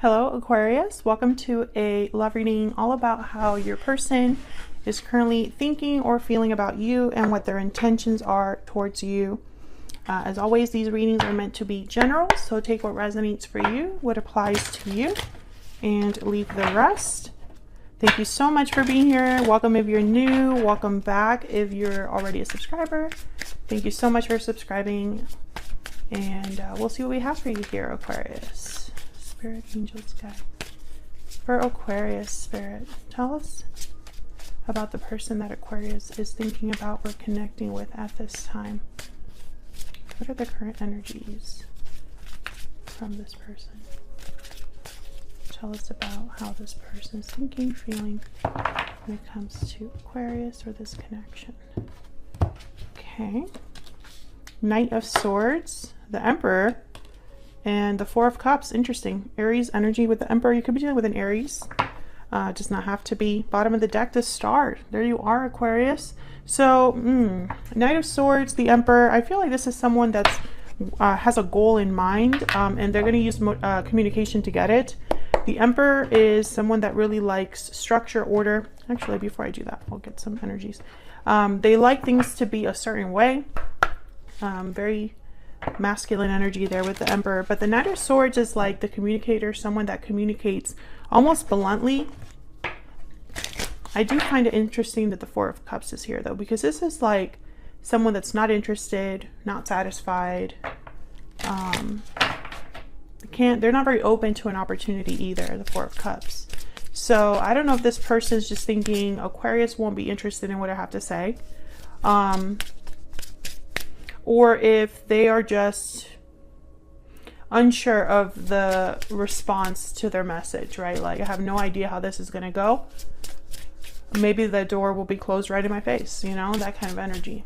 Hello Aquarius, welcome to a love reading all about how your person is currently thinking or feeling about you and what their intentions are towards you. As always, these readings are meant to be general, so take what resonates for you, what applies to you, and leave the rest. Thank you so much for being here. Welcome if you're new, welcome back if you're already a subscriber. Thank you so much for subscribing, and we'll see what we have for you here, Aquarius. Spirit, angels, guide. For Aquarius, Spirit, tell us about the person that Aquarius is thinking about or connecting with at this time. What are the current energies from this person? Tell us about how this person is thinking, feeling when it comes to Aquarius or this connection. Okay. Knight of Swords, the Emperor, and the Four of Cups. Interesting. Aries energy with the Emperor. You could be dealing with an Aries. Does not have to be. Bottom of the deck, the Star. There you are, Aquarius. So, Knight of Swords, the Emperor. I feel like this is someone that's has a goal in mind, and they're going to use communication to get it. The Emperor is someone that really likes structure, order. Actually, before I do that, I'll get some energies. They like things to be a certain way. Very masculine energy there with the Emperor. But the Knight of Swords is like the communicator, someone that communicates almost bluntly. I do find it interesting that the Four of Cups is here though, because this is like someone that's not interested, not satisfied. They're not very open to an opportunity either, the Four of Cups. So I don't know if this person is just thinking Aquarius won't be interested in what I have to say. Or if they are just unsure of the response to their message, right? Like, I have no idea how this is going to go. Maybe the door will be closed right in my face, you know, that kind of energy.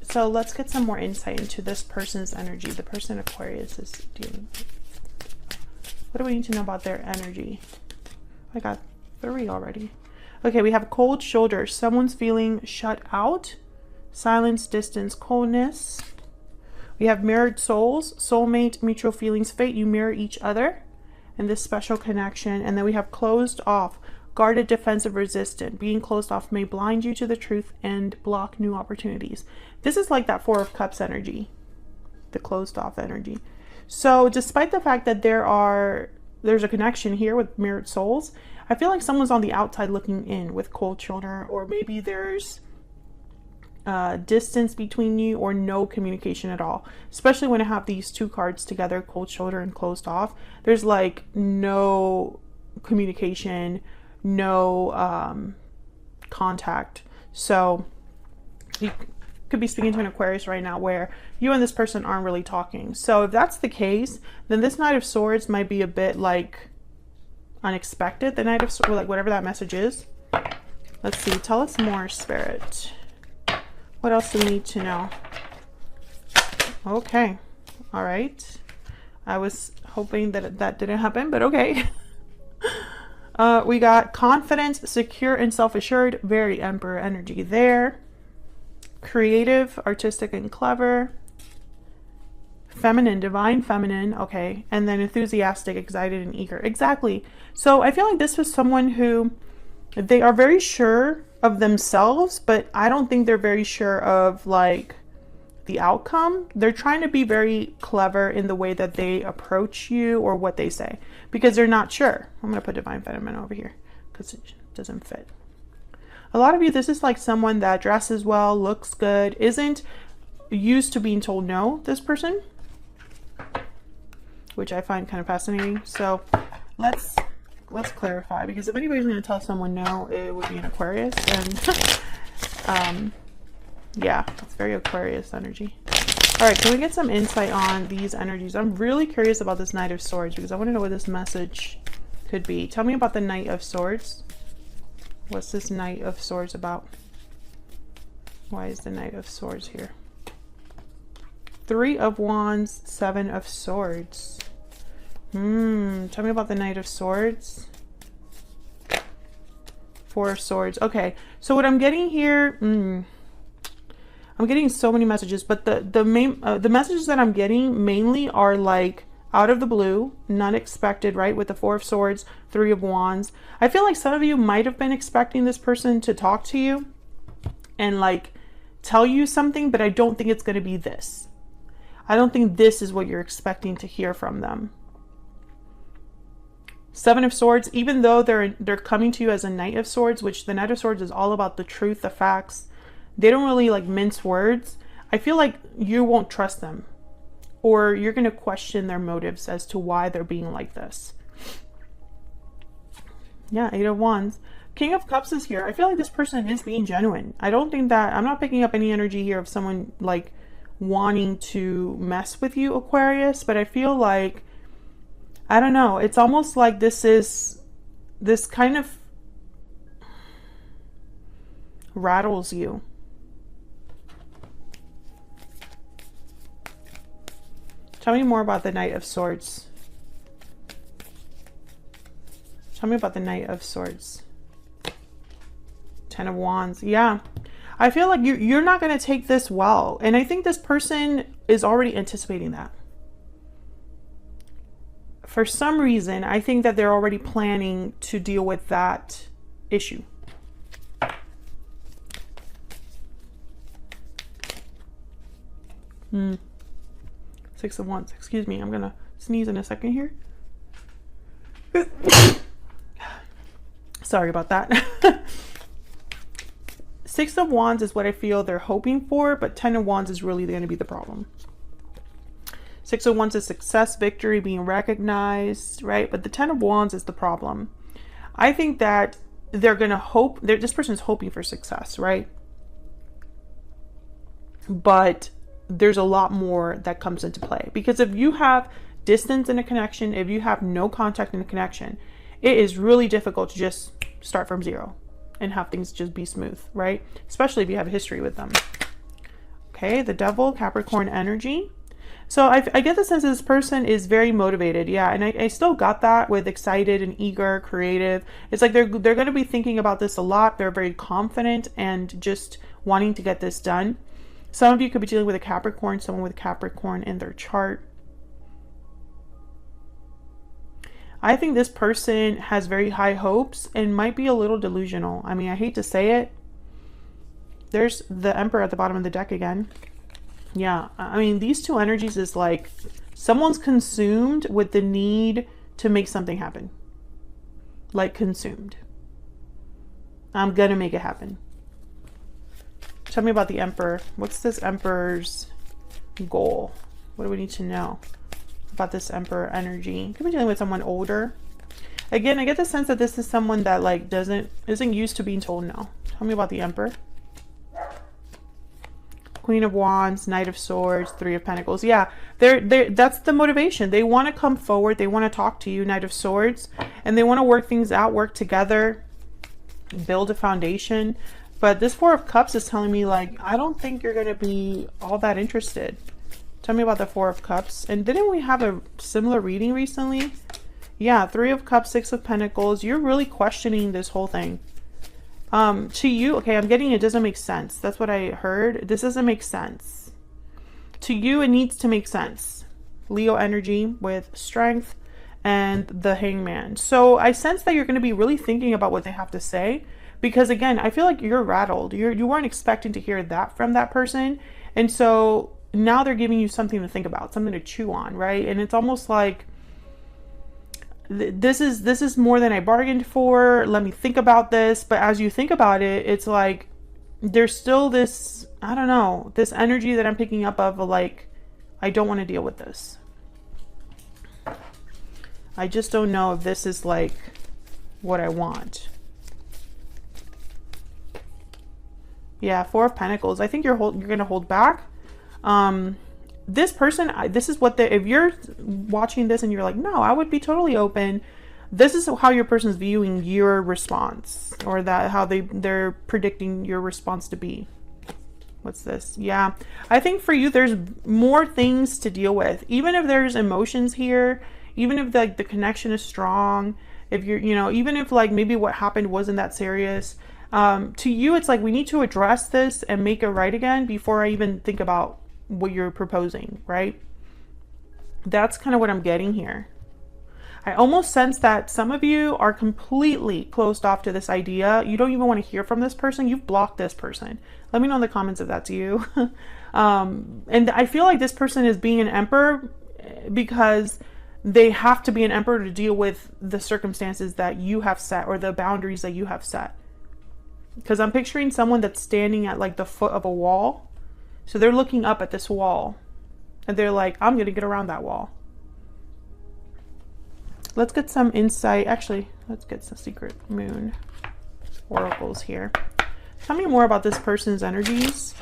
So let's get some more insight into this person's energy, the person Aquarius is dealing with. What do we need to know about their energy? I got 3 already. Okay, we have cold shoulders. Someone's feeling shut out. Silence, distance, coldness. We have mirrored souls, soulmate, mutual feelings, fate. You mirror each other in this special connection. And then we have closed off, guarded, defensive, resistant. Being closed off may blind you to the truth and block new opportunities. This is like that Four of Cups energy, the closed off energy. So despite the fact that there's a connection here with mirrored souls, I feel like someone's on the outside looking in with cold shoulder, or maybe there's distance between you or no communication at all, especially when I have these 2 cards together, cold shoulder and closed off. There's like no communication, no contact. So you could be speaking to an Aquarius right now where you and this person aren't really talking. So if that's the case, then this Knight of Swords might be a bit like unexpected, the Knight of Swords, like whatever that message is. Let's see, tell us more, Spirit. What else do we need to know? Okay. All right. I was hoping that that didn't happen, but okay. We got confidence, secure, and self-assured. Very Emperor energy there. Creative, artistic, and clever. Feminine, divine feminine. Okay. And then enthusiastic, excited, and eager. Exactly. So I feel like this was someone who, they are very sure of themselves, but I don't think they're very sure of like the outcome. They're trying to be very clever in the way that they approach you or what they say, because they're not sure. I'm going to put divine feminine over here because it doesn't fit. A lot of you, this is like someone that dresses well, looks good, isn't used to being told no, this person, which I find kind of fascinating. So let's clarify, because if anybody's going to tell someone no, it would be an Aquarius. And yeah, it's very Aquarius energy. All right, can we get some insight on these energies? I'm really curious about this Knight of Swords because I want to know what this message could be. Tell me about the Knight of Swords. What's this Knight of Swords about? Why is the Knight of Swords here? 3 of Wands, 7 of Swords. Tell me about the Knight of Swords. 4 of Swords. Okay, so what I'm getting here, I'm getting so many messages, but the messages that I'm getting mainly are like out of the blue, not expected, right? With the Four of Swords, Three of Wands. I feel like some of you might have been expecting this person to talk to you and like tell you something, but I don't think it's going to be this. I don't think this is what you're expecting to hear from them. Seven of Swords, even though they're coming to you as a Knight of Swords, which the Knight of Swords is all about the truth, the facts. They don't really like mince words. I feel like you won't trust them, or you're going to question their motives as to why they're being like this. Yeah, Eight of Wands. King of Cups is here. I feel like this person is being genuine. I don't think that, I'm not picking up any energy here of someone like wanting to mess with you, Aquarius, but I feel like, I don't know, it's almost like this kind of rattles you. Tell me more about the Knight of Swords. Tell me about the Knight of Swords. Ten of Wands. Yeah. I feel like you're not going to take this well. And I think this person is already anticipating that. For some reason, I think that they're already planning to deal with that issue. Six of Wands. Excuse me. I'm going to sneeze in a second here. Sorry about that. Six of Wands is what I feel they're hoping for, but Ten of Wands is really going to be the problem. Six of Wands is success, victory, being recognized, right? But the Ten of Wands is the problem. I think that they're going to hope, this person is hoping for success, right? But there's a lot more that comes into play. Because if you have distance in a connection, if you have no contact in a connection, it is really difficult to just start from zero and have things just be smooth, right? Especially if you have a history with them. Okay, the Devil, Capricorn energy. So I get the sense that this person is very motivated. Yeah, and I still got that with excited and eager, creative. It's like they're going to be thinking about this a lot. They're very confident and just wanting to get this done. Some of you could be dealing with a Capricorn, someone with Capricorn in their chart. I think this person has very high hopes and might be a little delusional. I mean, I hate to say it. There's the Emperor at the bottom of the deck again. Yeah, I mean, these two energies is like someone's consumed with the need to make something happen. Like consumed. I'm gonna make it happen. Tell me about the Emperor. What's this Emperor's goal? What do we need to know about this Emperor energy? Could be dealing with someone older. Again, I get the sense that this is someone that like isn't used to being told no. Tell me about the Emperor. Queen of Wands, Knight of Swords, Three of Pentacles. Yeah, that's the motivation. They want to come forward. They want to talk to you, Knight of Swords, and they want to work things out, work together, build a foundation. But this Four of Cups is telling me, like, I don't think you're going to be all that interested. Tell me about the Four of Cups. And didn't we have a similar reading recently? Yeah, Three of Cups, Six of Pentacles. You're really questioning this whole thing. To you, okay, I'm getting it doesn't make sense. That's what I heard. This doesn't make sense. To you, it needs to make sense. Leo energy with Strength and the Hangman. So I sense that you're going to be really thinking about what they have to say. Because again, I feel like you're rattled. You weren't expecting to hear that from that person. And so now they're giving you something to think about, something to chew on, right? And it's almost like, this is more than I bargained for. Let me think about this. But as you think about it, it's like there's still this, I don't know, this energy that I'm picking up of like, I don't want to deal with this. I just don't know if this is like what I want. Yeah, Four of Pentacles. I think you're going to hold back. This person, this is what if you're watching this and you're like, no, I would be totally open. This is how your person's viewing your response, or that how they're predicting your response to be. What's this? Yeah, I think for you, there's more things to deal with. Even if there's emotions here, even if like the connection is strong, if you're, even if like maybe what happened wasn't that serious, to you, it's like we need to address this and make it right again before I even think about what you're proposing, right? That's kind of what I'm getting here. I almost sense that some of you are completely closed off to this idea. You don't even want to hear from this person. You've blocked this person. Let me know in the comments if that's you. And I feel like this person is being an emperor because they have to be an emperor to deal with the circumstances that you have set or the boundaries that you have set. Because I'm picturing someone that's standing at like the foot of a wall. So they're looking up at this wall and they're like, I'm going to get around that wall. Let's get some insight. Actually, let's get some secret moon oracles here. Tell me more about this person's energies.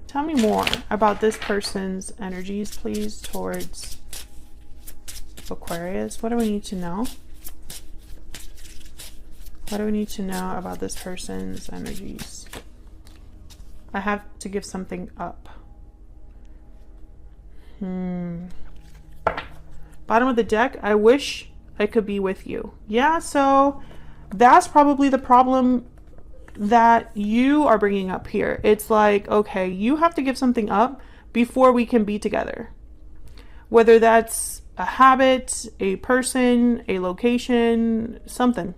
Tell me more about this person's energies, please, towards Aquarius. What do we need to know? What do we need to know about this person's energies? I have to give something up. Bottom of the deck, I wish I could be with you. Yeah, so that's probably the problem that you are bringing up here. It's like, okay, you have to give something up before we can be together. Whether that's a habit, a person, a location, something.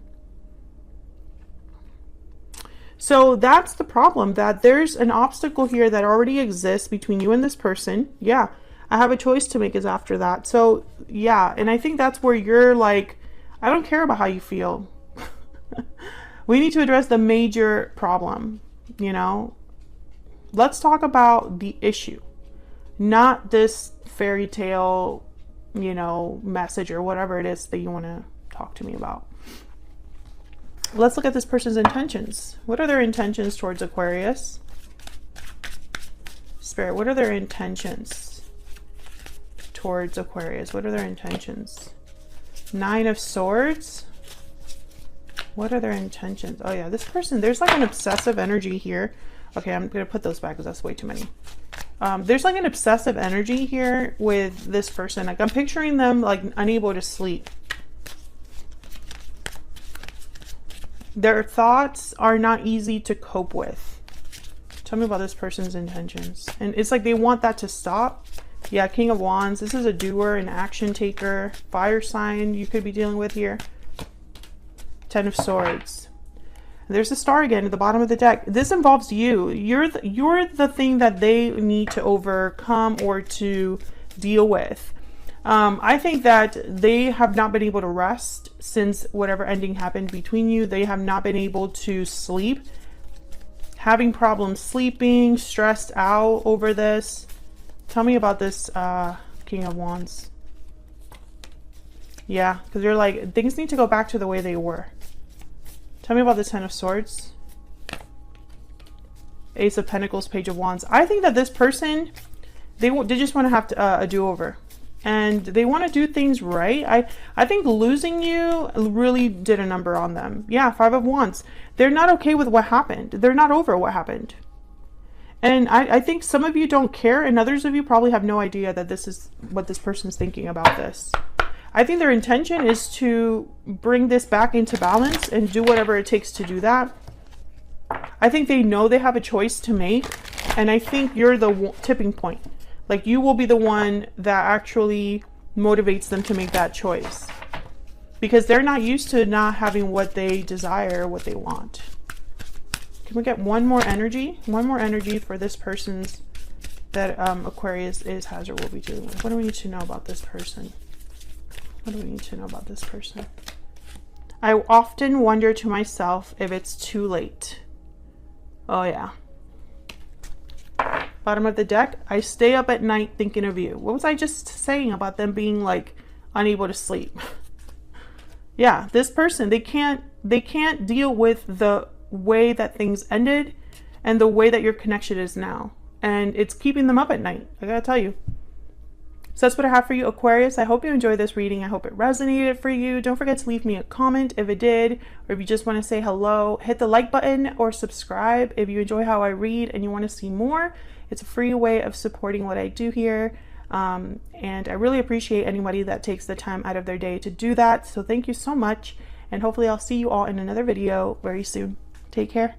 So that's the problem, that there's an obstacle here that already exists between you and this person. Yeah. I have a choice to make is after that. So yeah, and I think that's where you're like, I don't care about how you feel. We need to address the major problem, you know? Let's talk about the issue, not this fairy tale, you know, message or whatever it is that you want to talk to me about. Let's look at this person's intentions. What are their intentions towards Aquarius? Spirit, what are their intentions towards Aquarius? What are their intentions? Nine of Swords. What are their intentions? Oh yeah, this person, there's like an obsessive energy here. Okay, I'm gonna put those back because that's way too many. There's like an obsessive energy here with this person. Like I'm picturing them like unable to sleep. Their thoughts are not easy to cope with. Tell me about this person's intentions. And it's like they want that to stop. Yeah, King of Wands. This is a doer, an action taker, fire sign you could be dealing with here. Ten of Swords. And there's a star again at the bottom of the deck. This involves you. You're the thing that they need to overcome or to deal with. I think that they have not been able to rest since whatever ending happened between you. They have not been able to sleep. Having problems sleeping, stressed out over this. Tell me about this King of Wands. Yeah, because you're like, things need to go back to the way they were. Tell me about the Ten of Swords. Ace of Pentacles, Page of Wands. I think that this person, they just want to have a do-over. And they want to do things right. I think losing you really did a number on them. Yeah, Five of Wands. They're not okay with what happened. They're not over what happened. And I think some of you don't care, and others of you probably have no idea that this is what this person's thinking about this. I think their intention is to bring this back into balance and do whatever it takes to do that. I think they know they have a choice to make, and I think you're the tipping point. Like you will be the one that actually motivates them to make that choice. Because they're not used to not having what they desire, what they want. Can we get one more energy? One more energy for this person's that Aquarius has or will be dealing with. What do we need to know about this person? What do we need to know about this person? I often wonder to myself if it's too late. Oh yeah. Bottom of the deck, I stay up at night thinking of you. What was I just saying about them being like unable to sleep? Yeah, this person, they can't deal with the way that things ended and the way that your connection is now. And it's keeping them up at night, I gotta tell you. So that's what I have for you, Aquarius. I hope you enjoyed this reading. I hope it resonated for you. Don't forget to leave me a comment if it did, or if you just want to say hello. Hit the like button or subscribe if you enjoy how I read and you want to see more. It's a free way of supporting what I do here. And I really appreciate anybody that takes the time out of their day to do that. So thank you so much. And hopefully I'll see you all in another video very soon. Take care.